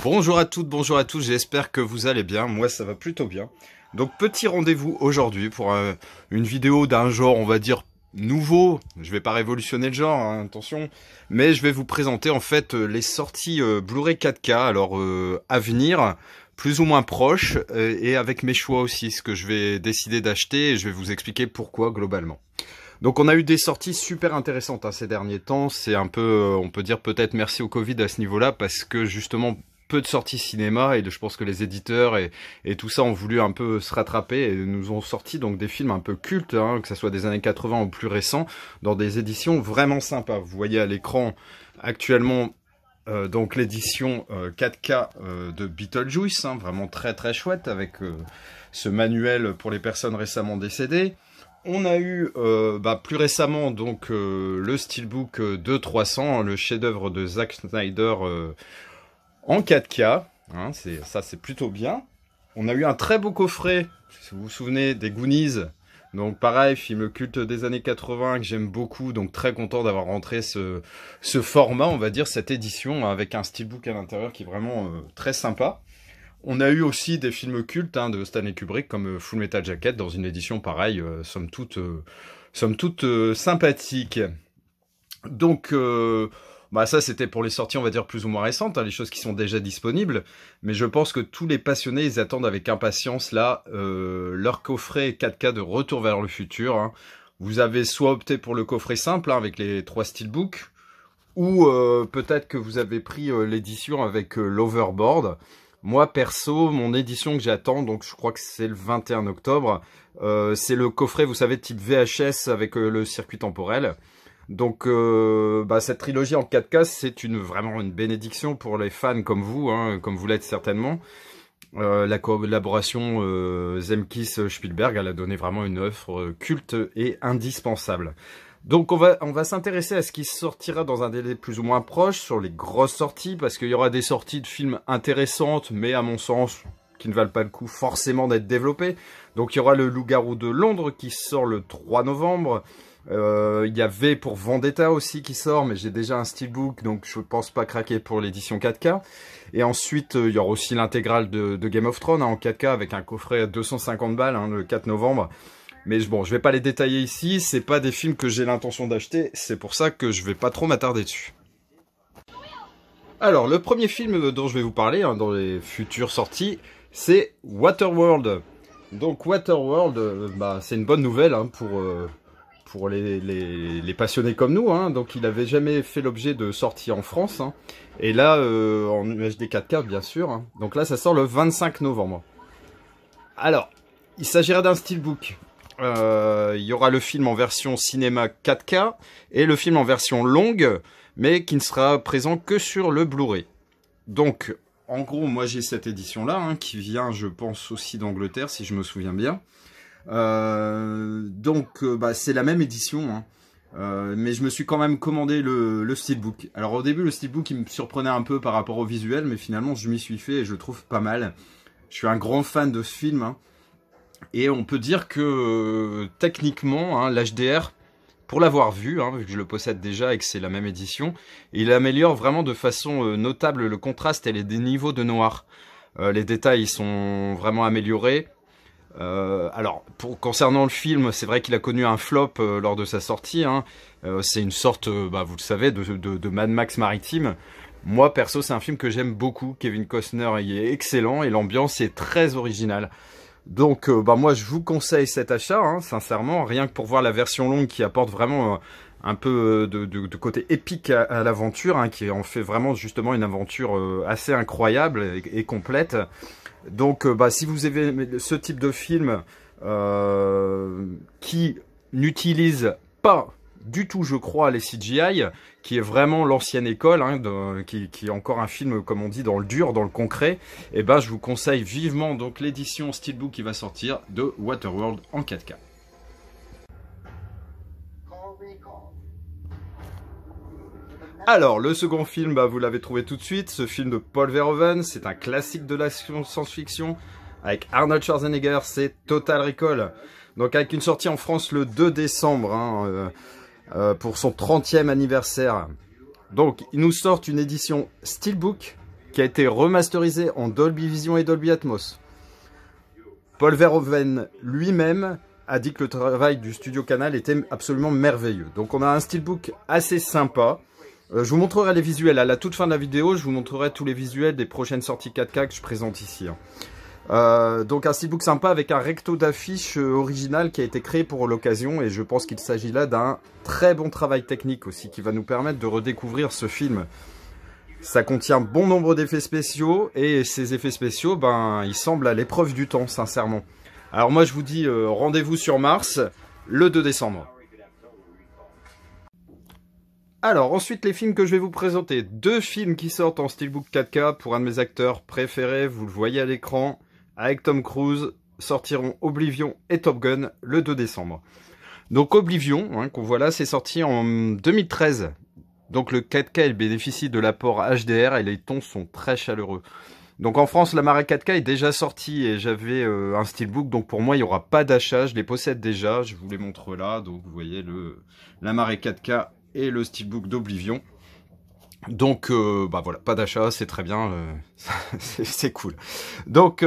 Bonjour à toutes, bonjour à tous, j'espère que vous allez bien, moi ça va plutôt bien. Donc petit rendez-vous aujourd'hui pour une vidéo d'un genre on va dire nouveau, je vais pas révolutionner le genre, hein, attention, mais je vais vous présenter en fait les sorties Blu-ray 4K, alors à venir, plus ou moins proches, et avec mes choix aussi, ce que je vais décider d'acheter, et je vais vous expliquer pourquoi globalement. Donc on a eu des sorties super intéressantes ces derniers temps, c'est un peu, on peut dire peut-être merci au Covid à ce niveau-là, parce que justement peu de sorties cinéma, et je pense que les éditeurs et tout ça ont voulu un peu se rattraper, et nous ont sorti donc des films un peu cultes, hein, que ce soit des années 80 ou plus récents, dans des éditions vraiment sympas. Vous voyez à l'écran actuellement donc l'édition 4K de Beetlejuice, hein, vraiment très très chouette, avec ce manuel pour les personnes récemment décédées. On a eu plus récemment donc le Steelbook 2300, le chef-d'œuvre de Zack Snyder en 4K. Hein, ça c'est plutôt bien. On a eu un très beau coffret, si vous vous souvenez, des Goonies. Donc pareil, film culte des années 80 que j'aime beaucoup, donc très content d'avoir rentré ce format, on va dire, cette édition, avec un Steelbook à l'intérieur qui est vraiment très sympa. On a eu aussi des films cultes de Stanley Kubrick comme Full Metal Jacket dans une édition pareille, somme toute sympathique. Donc ça c'était pour les sorties on va dire plus ou moins récentes, hein, les choses qui sont déjà disponibles, mais je pense que tous les passionnés ils attendent avec impatience là leur coffret 4K de Retour vers le futur. Hein. Vous avez soit opté pour le coffret simple avec les 3 steelbooks, ou peut-être que vous avez pris l'édition avec l'Overboard. Moi, perso, mon édition que j'attends, donc je crois que c'est le 21 octobre, c'est le coffret, vous savez, type VHS avec le circuit temporel. Donc, cette trilogie en 4K, c'est vraiment une bénédiction pour les fans comme vous, hein, comme vous l'êtes certainement. La collaboration Zemeckis-Spielberg, elle a donné vraiment une œuvre culte et indispensable. Donc on va s'intéresser à ce qui sortira dans un délai plus ou moins proche, sur les grosses sorties, parce qu'il y aura des sorties de films intéressantes, mais à mon sens, qui ne valent pas le coup forcément d'être développées. Donc il y aura le Loup-garou de Londres qui sort le 3 novembre. Il y a V pour Vendetta aussi qui sort, mais j'ai déjà un steelbook, donc je pense pas craquer pour l'édition 4K. Et ensuite, il y aura aussi l'intégrale de Game of Thrones en 4K avec un coffret à 250 balles le 4 novembre. Mais bon, je vais pas les détailler ici, c'est pas des films que j'ai l'intention d'acheter, c'est pour ça que je vais pas trop m'attarder dessus. Alors, le premier film dont je vais vous parler, dans les futures sorties, c'est Waterworld. Donc Waterworld, c'est une bonne nouvelle pour les passionnés comme nous. Hein. Donc il avait jamais fait l'objet de sortie en France. Hein. Et là, en UHD 4K, bien sûr. Hein. Donc là, ça sort le 25 novembre. Alors, il s'agira d'un steelbook. Il y aura le film en version cinéma 4K et le film en version longue, mais qui ne sera présent que sur le Blu-ray. Donc, en gros, moi j'ai cette édition-là, qui vient, je pense, aussi d'Angleterre, si je me souviens bien. C'est la même édition, mais je me suis quand même commandé le steelbook. Alors au début, le steelbook, il me surprenait un peu par rapport au visuel, mais finalement, je m'y suis fait et je le trouve pas mal. Je suis un grand fan de ce film, et on peut dire que techniquement, l'HDR, pour l'avoir vu, vu que je le possède déjà et que c'est la même édition, il améliore vraiment de façon notable le contraste et les niveaux de noir. Les détails ils sont vraiment améliorés. Concernant le film, c'est vrai qu'il a connu un flop lors de sa sortie. C'est une sorte, vous le savez, de Mad Max maritime. Moi, perso, c'est un film que j'aime beaucoup. Kevin Costner il est excellent et l'ambiance est très originale. Donc moi je vous conseille cet achat, sincèrement, rien que pour voir la version longue qui apporte vraiment un peu de côté épique à l'aventure, qui en fait vraiment justement une aventure assez incroyable et complète. Donc si vous avez ce type de film qui n'utilise pas du tout, je crois, les CGI, qui est vraiment l'ancienne école, qui est encore un film, comme on dit, dans le dur, dans le concret, et je vous conseille vivement donc l'édition Steelbook qui va sortir de Waterworld en 4K. Alors, le second film, vous l'avez trouvé tout de suite, ce film de Paul Verhoeven, c'est un classique de la science-fiction, avec Arnold Schwarzenegger, c'est Total Recall. Donc avec une sortie en France le 2 décembre, pour son 30e anniversaire. Donc, ils nous sortent une édition Steelbook qui a été remasterisé en Dolby Vision et Dolby Atmos. Paul Verhoeven lui-même a dit que le travail du studio Canal était absolument merveilleux. Donc on a un steelbook assez sympa. Je vous montrerai les visuels à la toute fin de la vidéo. Je vous montrerai tous les visuels des prochaines sorties 4K que je présente ici. Donc un steelbook sympa avec un recto d'affiche original qui a été créé pour l'occasion. Et je pense qu'il s'agit là d'un très bon travail technique aussi qui va nous permettre de redécouvrir ce film. Ça contient bon nombre d'effets spéciaux et ces effets spéciaux, ils semblent à l'épreuve du temps, sincèrement. Alors moi je vous dis rendez-vous sur Mars le 2 décembre. Alors ensuite les films que je vais vous présenter. 2 films qui sortent en steelbook 4K pour un de mes acteurs préférés, vous le voyez à l'écran, avec Tom Cruise, sortiront Oblivion et Top Gun le 2 décembre. Donc Oblivion, qu'on voit là, c'est sorti en 2013. Donc le 4K il bénéficie de l'apport HDR et les tons sont très chaleureux. Donc en France, la marée 4K est déjà sortie et j'avais un steelbook. Donc pour moi, il n'y aura pas d'achat. Je les possède déjà. Je vous les montre là. Donc vous voyez la marée 4K et le steelbook d'Oblivion. Donc voilà, pas d'achat, c'est très bien. C'est cool. Donc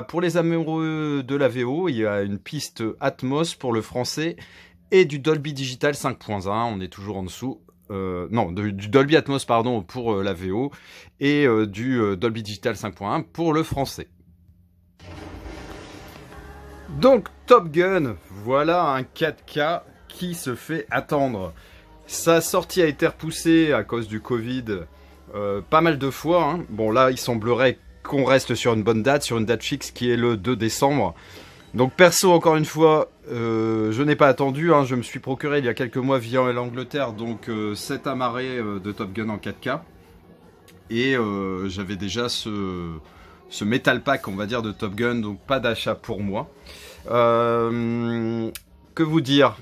pour les amoureux de la VO, il y a une piste Atmos pour le français et du Dolby Digital 5.1. On est toujours en dessous. Du Dolby Atmos pardon pour la VO et du Dolby Digital 5.1 pour le français. Donc Top Gun, voilà un 4K qui se fait attendre. Sa sortie a été repoussée à cause du Covid pas mal de fois. Bon là il semblerait qu'on reste sur une bonne date, sur une date fixe qui est le 2 décembre. Donc perso, encore une fois, je n'ai pas attendu, je me suis procuré il y a quelques mois via l'Angleterre, donc cet amarré de Top Gun en 4K. Et j'avais déjà ce Metal Pack, on va dire, de Top Gun, donc pas d'achat pour moi. Que vous dire,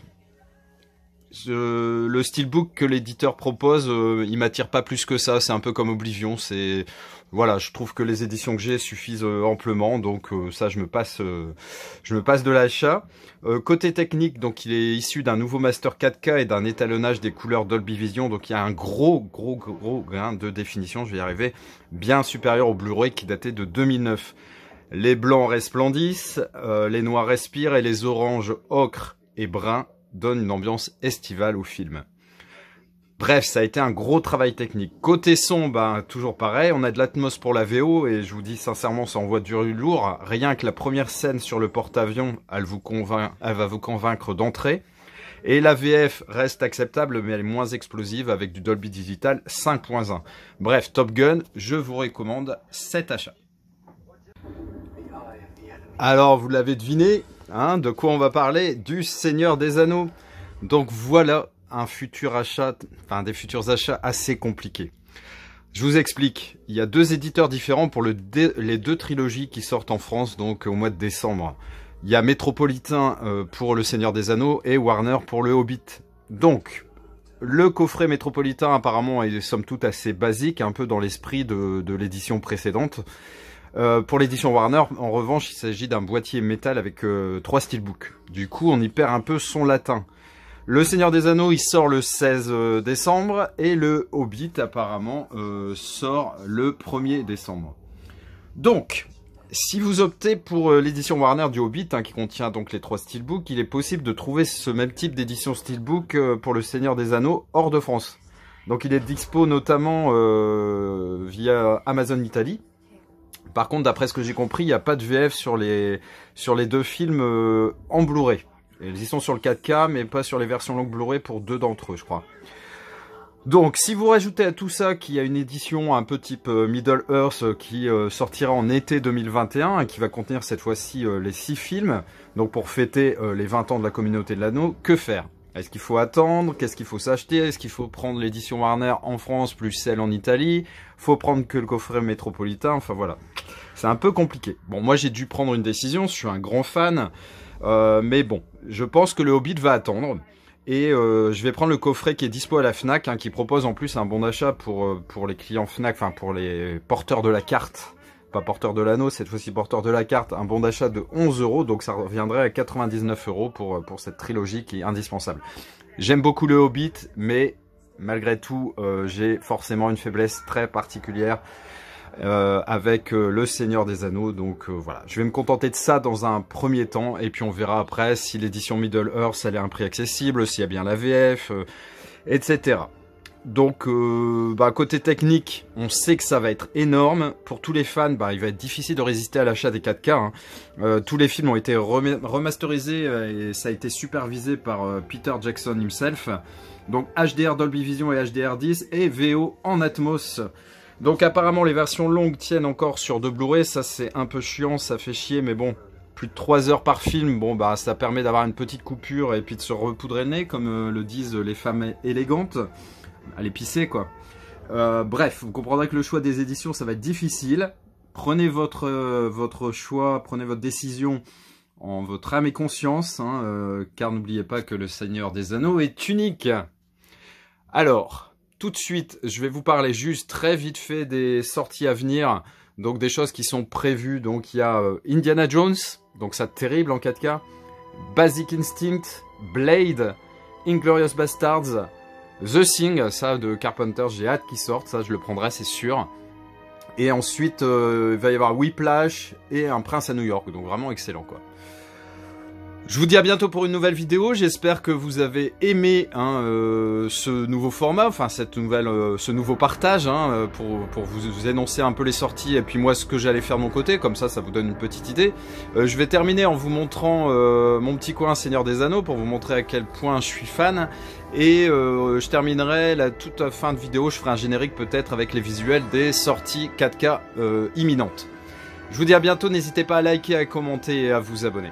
le steelbook que l'éditeur propose, il m'attire pas plus que ça, c'est un peu comme Oblivion, voilà, je trouve que les éditions que j'ai suffisent amplement, donc ça je me passe de l'achat. Côté technique, donc il est issu d'un nouveau master 4K et d'un étalonnage des couleurs Dolby Vision, donc il y a un gros gain de définition, je vais y arriver, bien supérieur au Blu-ray qui datait de 2009. Les blancs resplendissent, les noirs respirent et les oranges, ocre et bruns donnent une ambiance estivale au film. Bref, ça a été un gros travail technique. Côté son, toujours pareil, on a de l'Atmos pour la VO et je vous dis sincèrement, ça envoie du lourd. Rien que la première scène sur le porte-avions, elle va vous convaincre d'entrer. Et la VF reste acceptable, mais elle est moins explosive avec du Dolby Digital 5.1. Bref, Top Gun, je vous recommande cet achat. Alors, vous l'avez deviné, de quoi on va parler? Du Seigneur des Anneaux. Donc voilà un futur achat, des futurs achats assez compliqués. Je vous explique. Il y a 2 éditeurs différents pour les 2 trilogies qui sortent en France, donc au mois de décembre. Il y a Métropolitain pour le Seigneur des Anneaux et Warner pour le Hobbit. Donc, le coffret Métropolitain apparemment est somme toute assez basique, un peu dans l'esprit de l'édition précédente. Pour l'édition Warner, en revanche, il s'agit d'un boîtier métal avec 3 steelbooks. Du coup, on y perd un peu son latin. Le Seigneur des Anneaux, il sort le 16 décembre et le Hobbit, apparemment, sort le 1er décembre. Donc, si vous optez pour l'édition Warner du Hobbit, qui contient donc les 3 steelbooks, il est possible de trouver ce même type d'édition steelbook pour le Seigneur des Anneaux hors de France. Donc, il est dispo notamment via Amazon Italie. Par contre, d'après ce que j'ai compris, il n'y a pas de VF sur les 2 films en Blu-ray. Ils y sont sur le 4K, mais pas sur les versions longues Blu-ray pour 2 d'entre eux, je crois. Donc, si vous rajoutez à tout ça qu'il y a une édition un peu type Middle Earth qui sortira en été 2021 et qui va contenir cette fois-ci les 6 films, donc pour fêter les 20 ans de la communauté de l'anneau, que faire? Est-ce qu'il faut attendre? Qu'est-ce qu'il faut s'acheter? Est-ce qu'il faut prendre l'édition Warner en France plus celle en Italie? Faut prendre que le coffret métropolitain? Enfin voilà, c'est un peu compliqué. Bon, moi j'ai dû prendre une décision, je suis un grand fan, mais bon, je pense que le Hobbit va attendre. Et je vais prendre le coffret qui est dispo à la Fnac, qui propose en plus un bon d'achat pour les clients Fnac, enfin pour les porteurs de la carte. Pas porteur de l'anneau, cette fois-ci porteur de la carte, un bon d'achat de 11 €, donc ça reviendrait à 99 € pour cette trilogie qui est indispensable. J'aime beaucoup le Hobbit, mais malgré tout, j'ai forcément une faiblesse très particulière avec Le Seigneur des Anneaux. Donc voilà, je vais me contenter de ça dans un premier temps, et puis on verra après si l'édition Middle Earth elle est à un prix accessible, s'il y a bien la VF, etc. Donc côté technique, on sait que ça va être énorme. Pour tous les fans, il va être difficile de résister à l'achat des 4K. Tous les films ont été remasterisés et ça a été supervisé par Peter Jackson himself. Donc HDR Dolby Vision et HDR10 et VO en Atmos. Donc apparemment les versions longues tiennent encore sur de Blu-ray. Ça c'est un peu chiant, ça fait chier, mais bon, plus de 3 heures par film, bon ça permet d'avoir une petite coupure et puis de se repoudrer le nez, comme le disent les femmes élégantes. Allez pisser quoi. Bref, vous comprendrez que le choix des éditions ça va être difficile. Prenez votre choix, prenez votre décision en votre âme et conscience, car n'oubliez pas que le Seigneur des Anneaux est unique. Alors, tout de suite, je vais vous parler juste très vite fait des sorties à venir, donc des choses qui sont prévues. Donc il y a Indiana Jones, donc ça terrible en 4K, Basic Instinct, Blade, Inglourious Basterds, The Thing, ça de Carpenter, j'ai hâte qu'il sorte, ça je le prendrai c'est sûr. Et ensuite il va y avoir Whiplash et Un Prince à New York, donc vraiment excellent quoi. Je vous dis à bientôt pour une nouvelle vidéo, j'espère que vous avez aimé ce nouveau format, enfin ce nouveau partage, pour vous énoncer un peu les sorties et puis moi ce que j'allais faire de mon côté, comme ça vous donne une petite idée. Je vais terminer en vous montrant mon petit coin Seigneur des Anneaux pour vous montrer à quel point je suis fan. Et je terminerai toute fin de vidéo, je ferai un générique peut-être avec les visuels des sorties 4K imminentes. Je vous dis à bientôt, n'hésitez pas à liker, à commenter et à vous abonner.